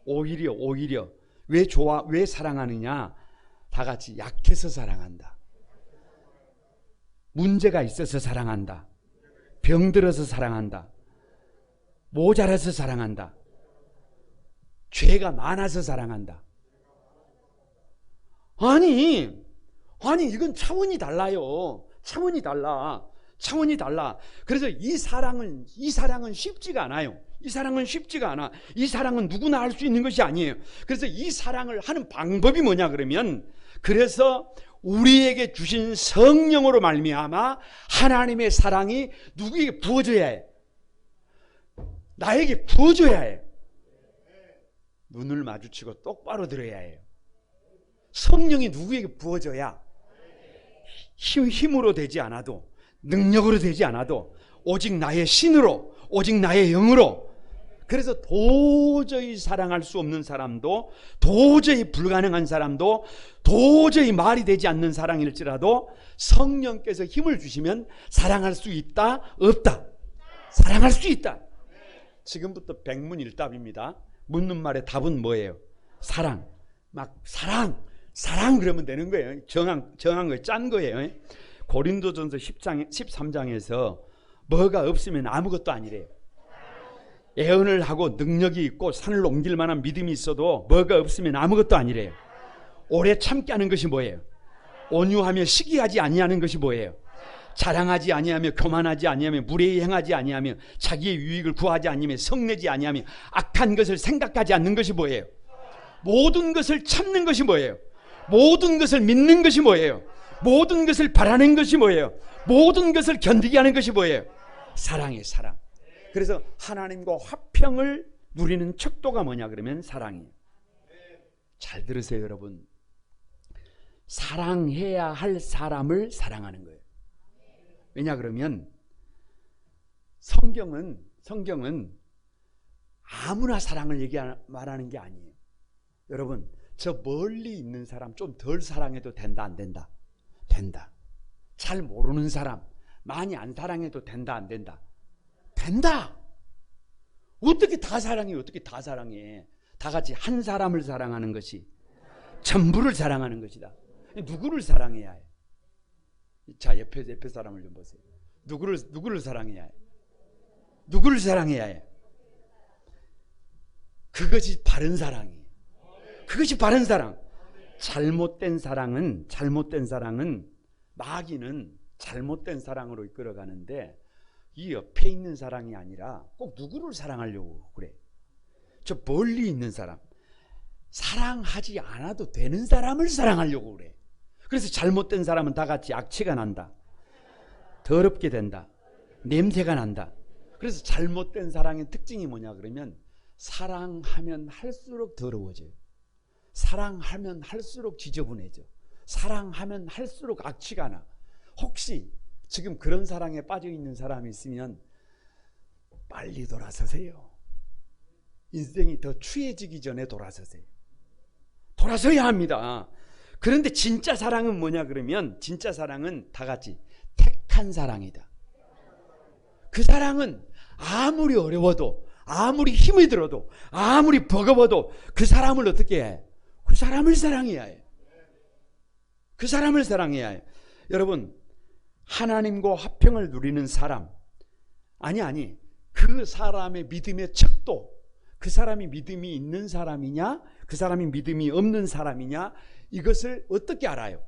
오히려 왜 사랑하느냐? 다 같이 약해서 사랑한다. 문제가 있어서 사랑한다. 병들어서 사랑한다. 모자라서 사랑한다. 죄가 많아서 사랑한다. 아니 이건 차원이 달라요. 차원이 달라. 그래서 이 사랑은 쉽지가 않아요. 이 사랑은 누구나 할 수 있는 것이 아니에요. 그래서 이 사랑을 하는 방법이 뭐냐 그러면, 그래서 우리에게 주신 성령으로 말미암아 하나님의 사랑이 누구에게 부어져야 해. 나에게 부어져야 해. 눈을 마주치고 똑바로 들어야 해요. 성령이 누구에게 부어져야 힘으로 되지 않아도, 능력으로 되지 않아도 오직 나의 신으로, 오직 나의 영으로. 그래서 도저히 사랑할 수 없는 사람도, 도저히 불가능한 사람도, 도저히 말이 되지 않는 사랑일지라도 성령께서 힘을 주시면 사랑할 수 있다? 없다? 사랑할 수 있다. 지금부터 백문일답입니다. 묻는 말의 답은 뭐예요? 사랑. 막 사랑 그러면 되는 거예요. 정한 거예요. 짠 거예요. 고린도전서 13장에서 뭐가 없으면 아무것도 아니래요. 예언을 하고 능력이 있고 산을 옮길 만한 믿음이 있어도 뭐가 없으면 아무것도 아니래요. 오래 참게 하는 것이 뭐예요? 온유하며 시기하지 아니하는 것이 뭐예요? 자랑하지 아니하며 교만하지 아니하며 무례히 행하지 아니하며 자기의 유익을 구하지 아니하며 성내지 아니하며 악한 것을 생각하지 않는 것이 뭐예요? 모든 것을 참는 것이 뭐예요? 모든 것을 믿는 것이 뭐예요? 모든 것을 바라는 것이 뭐예요? 모든 것을 견디게 하는 것이 뭐예요? 사랑이에요. 사랑. 그래서 하나님과 화평을 누리는 척도가 뭐냐 그러면 사랑이에요. 잘 들으세요, 여러분. 사랑해야 할 사람을 사랑하는 거예요. 왜냐 그러면 성경은 아무나 사랑을 말하는 게 아니에요. 여러분, 저 멀리 있는 사람 좀 덜 사랑해도 된다, 안 된다? 된다. 잘 모르는 사람 많이 안 사랑해도 된다, 안 된다? 된다. 어떻게 다 사랑해? 다 같이 한 사람을 사랑하는 것이 전부를 사랑하는 것이다. 누구를 사랑해야 해? 자, 옆에 사람을 좀 보세요. 누구를 사랑해야 해? 누구를 사랑해야 해? 그것이 바른 사랑이에요. 그것이 바른 사랑. 잘못된 사랑은 마귀는 잘못된 사랑으로 이끌어가는데, 이 옆에 있는 사랑이 아니라 꼭 누구를 사랑하려고 그래. 저 멀리 있는 사람, 사랑하지 않아도 되는 사람을 사랑하려고 그래. 그래서 잘못된 사람은 다 같이 악취가 난다, 더럽게 된다, 냄새가 난다. 그래서 잘못된 사랑의 특징이 뭐냐 그러면 사랑하면 할수록 더러워져요. 사랑하면 할수록 지저분해져. 사랑하면 할수록 악취가 나. 혹시 지금 그런 사랑에 빠져 있는 사람이 있으면 빨리 돌아서세요. 인생이 더 추해지기 전에 돌아서세요. 돌아서야 합니다. 그런데 진짜 사랑은 뭐냐 그러면 진짜 사랑은 다 같이 택한 사랑이다. 그 사랑은 아무리 어려워도 아무리 힘이 들어도 아무리 버거워도 그 사람을 어떻게 해? 그 사람을 사랑해야 해. 그 사람을 사랑해야 해. 여러분, 하나님과 화평을 누리는 사람, 아니 그 사람의 믿음의 척도, 그 사람이 믿음이 있는 사람이냐 그 사람이 믿음이 없는 사람이냐, 이것을 어떻게 알아요?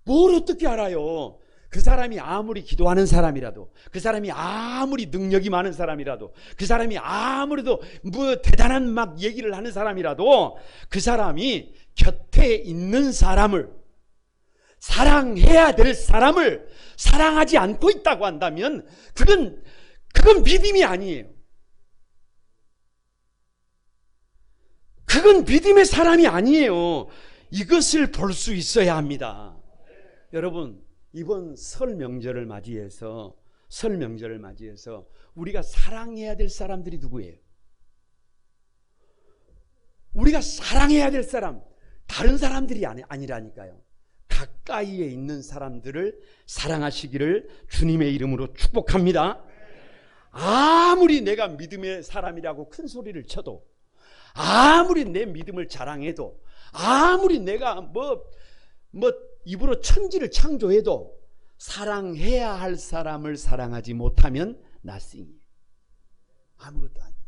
뭘 어떻게 알아요? 그 사람이 아무리 기도하는 사람이라도, 그 사람이 아무리 능력이 많은 사람이라도, 그 사람이 아무래도 뭐 대단한 막 얘기를 하는 사람이라도, 그 사람이 곁에 있는 사람을, 사랑해야 될 사람을 사랑하지 않고 있다고 한다면 그건 믿음이 아니에요. 그건 믿음의 사람이 아니에요. 이것을 볼 수 있어야 합니다. 여러분, 이번 설 명절을 맞이해서 우리가 사랑해야 될 사람들이 누구예요? 우리가 사랑해야 될 사람, 다른 사람들이 아니라니까요. 가까이에 있는 사람들을 사랑하시기를 주님의 이름으로 축복합니다. 아무리 내가 믿음의 사람이라고 큰 소리를 쳐도, 아무리 내 믿음을 자랑해도, 아무리 내가 뭐 입으로 천지를 창조해도 사랑해야 할 사람을 사랑하지 못하면 nothing, 아무것도 아니에요.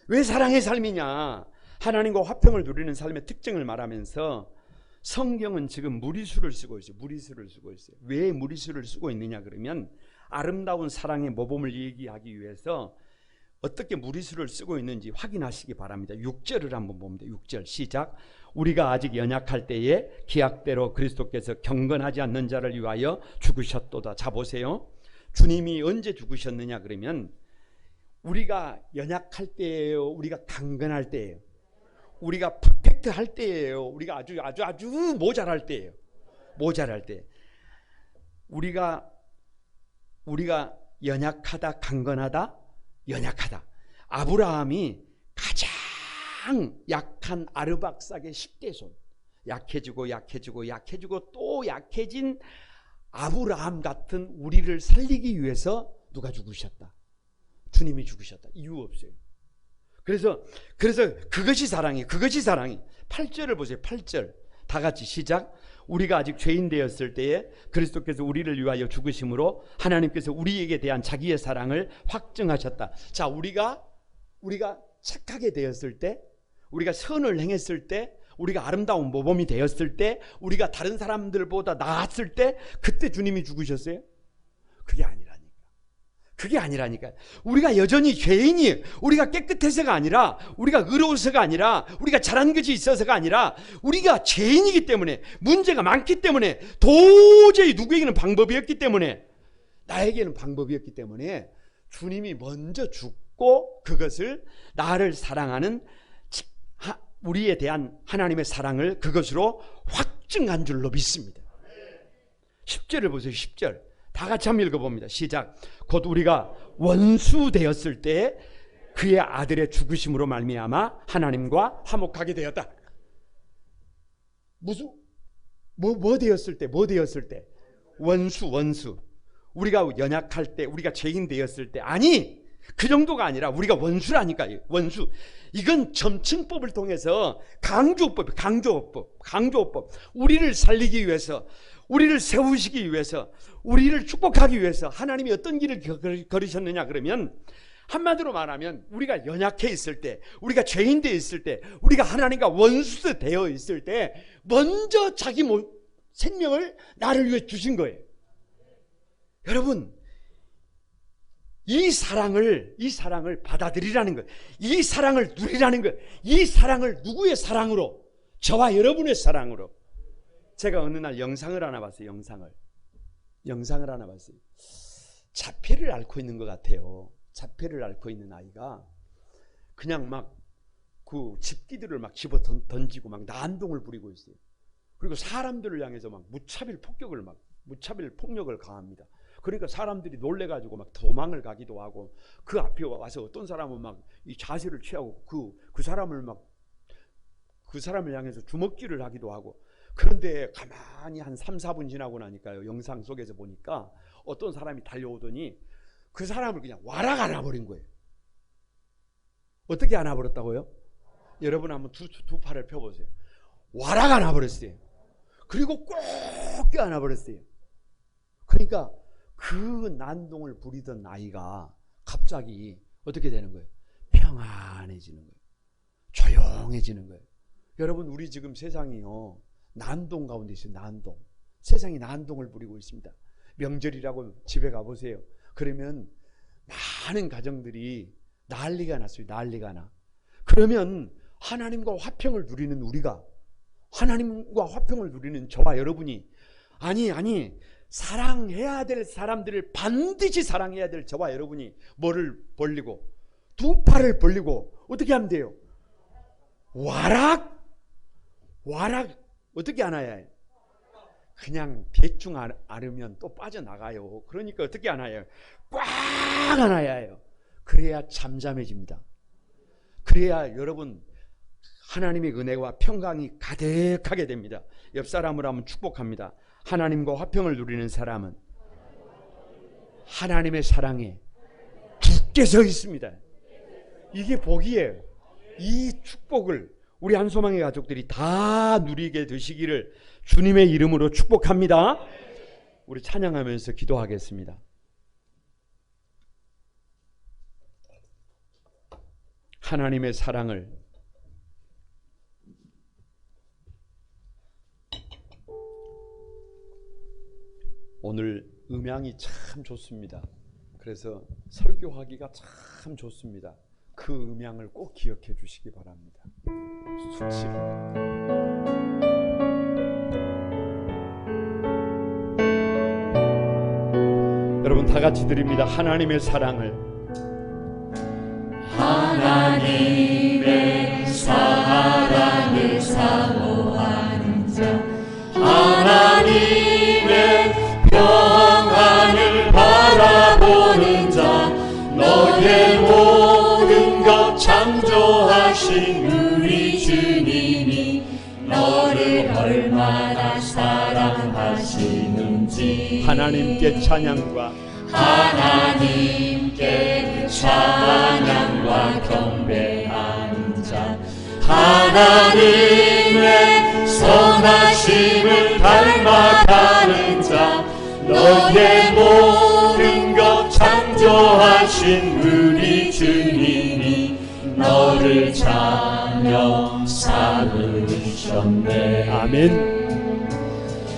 왜 사랑의 삶이냐? 하나님과 화평을 누리는 삶의 특징을 말하면서 성경은 지금 무리수를 쓰고 있어요. 무리수를 쓰고 있어요. 왜 무리수를 쓰고 있느냐 그러면 아름다운 사랑의 모범을 얘기하기 위해서 어떻게 무리수를 쓰고 있는지 확인하시기 바랍니다. 6절을 한번 봅니다. 6절 시작. 우리가 아직 연약할 때에 기약대로 그리스도께서 경건하지 않는 자를 위하여 죽으셨도다. 자 보세요. 주님이 언제 죽으셨느냐 그러면 우리가 연약할 때예요, 우리가 강건할 때예요, 우리가 퍼펙트 할 때예요, 우리가 아주 모자랄 때예요. 모자랄 때. 우리가 연약하다, 강건하다, 연약하다. 아브라함이 가장 약한 아르박삭의 10대손, 약해지고 또 약해진 아브라함 같은 우리를 살리기 위해서 누가 죽으셨다? 주님이 죽으셨다. 이유 없어요. 그래서 그것이 사랑이에요. 그것이 사랑이. 8절을 보세요. 8절 다 같이 시작. 우리가 아직 죄인 되었을 때에 그리스도께서 우리를 위하여 죽으심으로 하나님께서 우리에게 대한 자기의 사랑을 확증하셨다. 자, 우리가 착하게 되었을 때, 우리가 선을 행했을 때, 우리가 아름다운 모범이 되었을 때, 우리가 다른 사람들보다 나았을 때, 그때 주님이 죽으셨어요? 그게 아니라니까. 우리가 여전히 죄인이, 우리가 깨끗해서가 아니라, 우리가 의로워서가 아니라, 우리가 잘한 것이 있어서가 아니라, 우리가 죄인이기 때문에, 문제가 많기 때문에, 도저히 누구에게는 방법이 없기 때문에, 나에게는 방법이 없기 때문에 주님이 먼저 죽고 그것을 나를 사랑하는 우리에 대한 하나님의 사랑을 그것으로 확증한 줄로 믿습니다. 10절을 보세요. 10절 다 같이 한번 읽어봅니다. 시작. 곧 우리가 원수 되었을 때 그의 아들의 죽으심으로 말미암아 하나님과 화목하게 되었다. 무슨 뭐 되었을 때? 원수. 우리가 연약할 때, 우리가 죄인 되었을 때, 아니 그 정도가 아니라 우리가 원수라니까요. 원수. 이건 점층법을 통해서 강조법. 우리를 살리기 위해서, 우리를 세우시기 위해서, 우리를 축복하기 위해서 하나님이 어떤 길을 걸으셨느냐 그러면, 한마디로 말하면 우리가 연약해 있을 때, 우리가 죄인 되어 있을 때, 우리가 하나님과 원수 되어 있을 때 먼저 자기 생명을 나를 위해 주신 거예요. 여러분, 이 사랑을 받아들이라는 거예요. 이 사랑을 누리라는 거예요. 이 사랑을 누구의 사랑으로? 저와 여러분의 사랑으로. 제가 어느 날 영상을 하나 봤어요. 영상을 하나 봤어요. 자폐를 앓고 있는 것 같아요. 자폐를 앓고 있는 아이가 그냥 막 그 집기들을 막 집어 던지고 막 난동을 부리고 있어요. 그리고 사람들을 향해서 막 무차별 폭력을 가합니다. 그러니까 사람들이 놀래가지고 막 도망을 가기도 하고, 그 앞에 와서 어떤 사람은 막 이 자세를 취하고 그 사람을 향해서 주먹질을 하기도 하고. 그런데 가만히 한 3, 4분 지나고 나니까요, 영상 속에서 보니까 어떤 사람이 달려오더니 그 사람을 그냥 와락 안아버린 거예요. 어떻게 안아버렸다고요? 여러분 한번 두 팔을 펴보세요. 와락 안아버렸어요. 그리고 꼭 껴안아버렸어요. 그러니까 그 난동을 부리던 아이가 갑자기 어떻게 되는 거예요? 평안해지는 거예요. 조용해지는 거예요. 여러분, 우리 지금 세상이요, 난동 가운데 있어요. 난동. 세상이 난동을 부리고 있습니다. 명절이라고 집에 가보세요. 그러면 많은 가정들이 난리가 났어요. 난리가 나. 그러면 하나님과 화평을 누리는 우리가, 하나님과 화평을 누리는 저와 여러분이, 아니 사랑해야 될 사람들을 반드시 사랑해야 될 저와 여러분이 뭐를 벌리고, 두 팔을 벌리고 어떻게 하면 돼요? 와락 어떻게 안아야 해요? 그냥 대충 안으면 또 빠져나가요. 그러니까 어떻게 안아야 해요? 꽉 안아야 해요. 그래야 잠잠해집니다. 그래야 여러분 하나님의 은혜와 평강이 가득하게 됩니다. 옆 사람을 한번 축복합니다. 하나님과 화평을 누리는 사람은 하나님의 사랑에 굳게 서 있습니다. 이게 복이에요. 이 축복을 우리 한소망의 가족들이 다 누리게 되시기를 주님의 이름으로 축복합니다. 우리 찬양하면서 기도하겠습니다. 하나님의 사랑을 오늘 음향이 참 좋습니다. 그래서 설교하기가 참 좋습니다. 그 음향을 꼭 기억해 주시기 바랍니다. 수치로. 여러분 다 같이 드립니다. 하나님의 사랑을. 하나님의 사랑을 사모하는 자, 하나님의 평안을 바라보는 자, 너의 모든 것 창조하신 우리 주님이 너를 얼마나 사랑하시는지 하나님께 찬양과 하나님께 찬양과 경배하는 자, 하나님의 선하심을 닮아가는 자, 너의 모든 것 창조하신 우리 주님이 너를 자녀 삼으셨네. 아멘.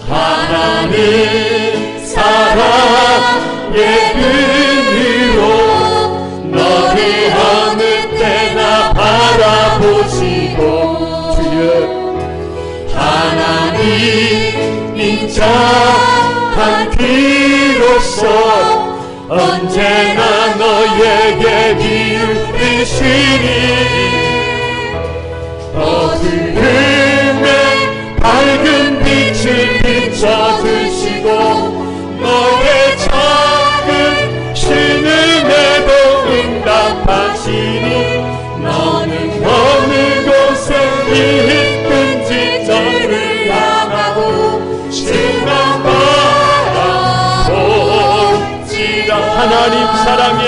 하나님 사랑의 은혜로 너를 어느 때나 바라보시고 주여 하나님 인자한 귀로서 언제나 너에게 기울이시니 어두움에 밝은 빛을 비춰주시고 너의 작은 신음에도 응답하시니 너는 어느 곳에 있든지 너를 향하고 주만 바라볼지라. 하나님 사랑에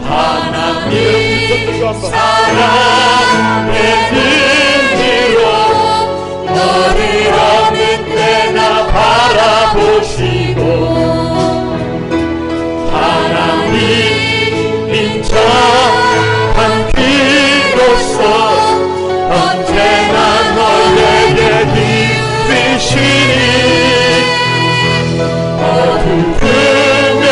하나님 사랑의 은혜로 너를 어느 때나 바라보시고 하나님 인자한 귀로서 언제나 너에게 빛이시니 어두움에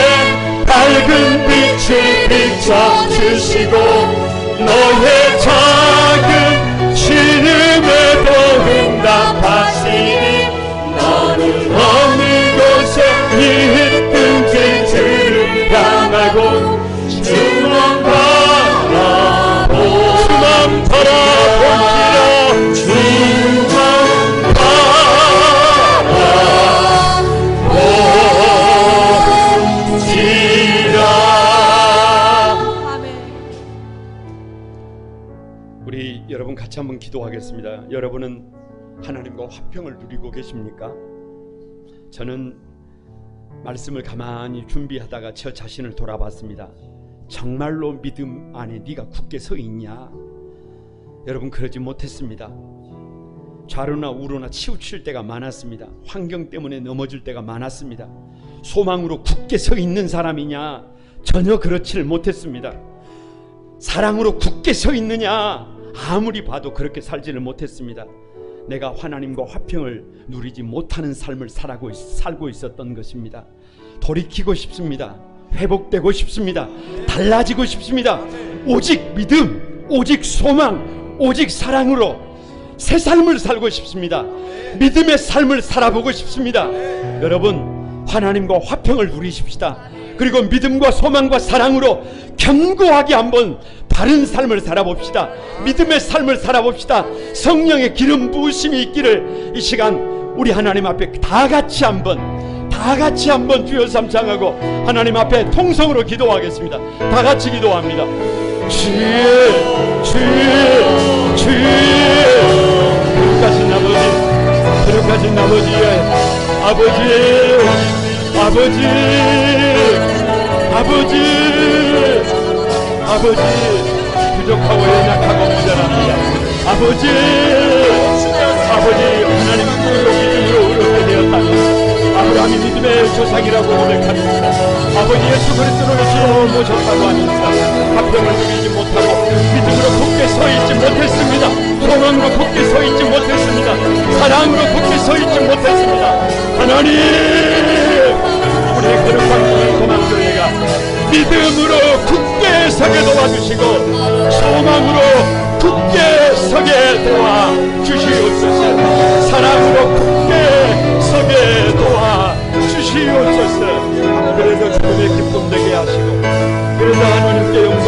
밝은 빛을 비춰주시고 너의 작은 신음에도 응답하시니 너는 어느 곳에 같이 한번 기도하겠습니다. 여러분은 하나님과 화평을 누리고 계십니까? 저는 말씀을 가만히 준비하다가 저 자신을 돌아봤습니다. 정말로 믿음 안에 네가 굳게 서 있냐? 여러분, 그러지 못했습니다. 좌로나 우로나 치우칠 때가 많았습니다. 환경 때문에 넘어질 때가 많았습니다. 소망으로 굳게 서 있는 사람이냐? 전혀 그렇지를 못했습니다. 사랑으로 굳게 서 있느냐? 아무리 봐도 그렇게 살지를 못했습니다. 내가 하나님과 화평을 누리지 못하는 삶을 살고 있었던 것입니다. 돌이키고 싶습니다. 회복되고 싶습니다. 달라지고 싶습니다. 오직 믿음, 오직 소망, 오직 사랑으로 새 삶을 살고 싶습니다. 믿음의 삶을 살아보고 싶습니다. 여러분, 하나님과 화평을 누리십시다. 그리고 믿음과 소망과 사랑으로 견고하게 한번 바른 삶을 살아봅시다. 믿음의 삶을 살아봅시다. 성령의 기름 부으심이 있기를 이 시간 우리 하나님 앞에 다 같이 한번 주여 삼창하고 하나님 앞에 통성으로 기도하겠습니다. 다 같이 기도합니다. 주의 거룩하신 아버지, 거룩하신 아버지, 부족하고 연약하고 모자랍니다. 아버지, 하나님 꿀로 믿음으로 의롭게 되었다니 아브라함이 믿음의 조상이라고 고백합니다. 아버지, 예수 그리스도를 주로 모셨다고 합니다. 화평을 누리지 못하고 믿음으로 굳게 서 있지 못했습니다. 소망으로 굳게 서 있지 못했습니다. 사랑으로 굳게 서 있지 못했습니다. 하나님, 우리의 거룩한 소망들에가 믿음으로 굳게 서게 도와주시고 소망으로 굳게 서게 도와주시옵소서. 사랑으로 굳게 서게 도와주시옵소서. 그래서 주님의 기쁨 되게 하시고 그래서 하나님께 영광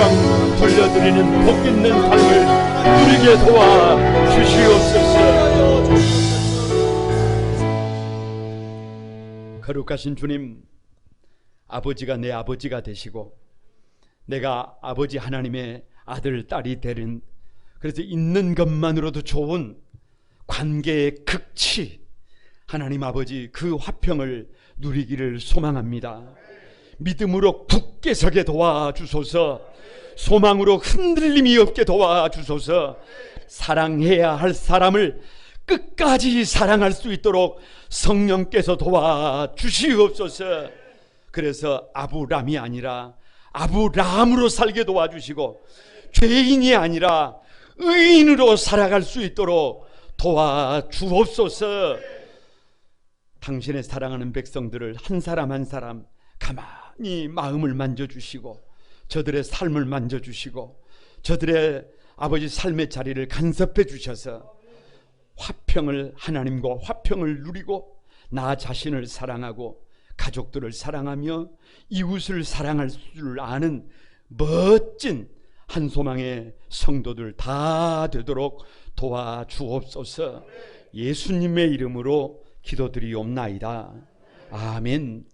돌려드리는 복 있는 삶을 누리게 도와주시옵소서. 거룩하신 주님, 아버지가 내 아버지가 되시고 내가 아버지 하나님의 아들 딸이 되는, 그래서 있는 것만으로도 좋은 관계의 극치 하나님 아버지 그 화평을 누리기를 소망합니다. 믿음으로 굳게 서게 도와주소서. 소망으로 흔들림이 없게 도와주소서. 사랑해야 할 사람을 끝까지 사랑할 수 있도록 성령께서 도와주시옵소서. 그래서 아브람이 아니라 아브라함으로 살게 도와주시고 죄인이 아니라 의인으로 살아갈 수 있도록 도와주옵소서. 당신의 사랑하는 백성들을 한 사람 한 사람 가만히 마음을 만져주시고 저들의 삶을 만져주시고 저들의 아버지 삶의 자리를 간섭해 주셔서 화평을, 하나님과 화평을 누리고 나 자신을 사랑하고 가족들을 사랑하며 이웃을 사랑할 줄 아는 멋진 한 소망의 성도들 다 되도록 도와주옵소서. 예수님의 이름으로 기도드리옵나이다. 아멘.